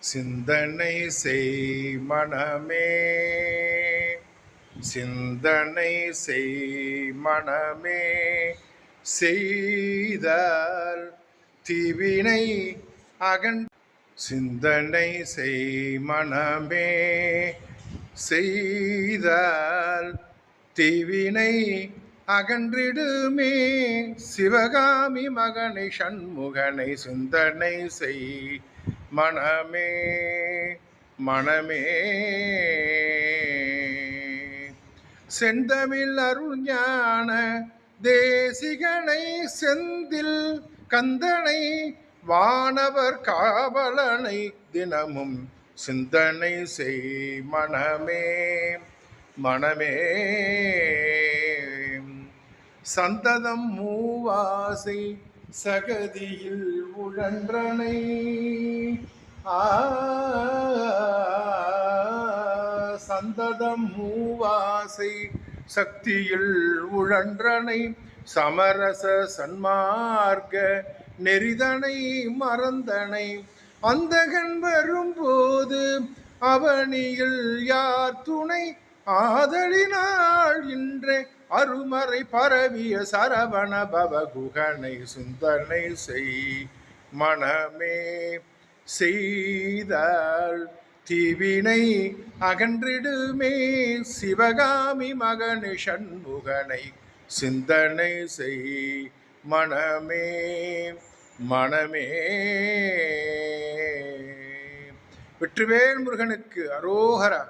சிந்தனை செய் மனமே, சிந்தனை செய் மனமே, செய்தால் தீவினை அகன். சிந்தனை செய் மனமே, செய்தால் தீவினை அகன்றிடுமே. சிவகாமி மகனை சண்முகனை சிந்தனை செய் மனமே, மனமே. செந்தமிழ் அருள் ஞான தேசிகனை செந்தில் கந்தனை வானவர் காவலனை தினமும் சிந்தனை செய் மனமே, மனமே. சந்ததம் மூவாசை சகதியில் உழன்றனை, சந்ததம் மூவாசை சக்தியில் உழன்றனை, சமரச சன்மார்க்க நெறிதனை மறந்தனை, அந்தகன் வரும்போது அவனியில் யார் துணை, ஆதலினால் இன்றே அருமறை பரவிய சரவண பவகுகனை சிந்தனை செய் மனமே, செய்தால் தீவினை அகன்றிடுமே. சிவகாமி மகனை சண்முகனை சிந்தனை செய் மனமே, மனமே. வெற்றிவேல் முருகனுக்கு அரோகரா.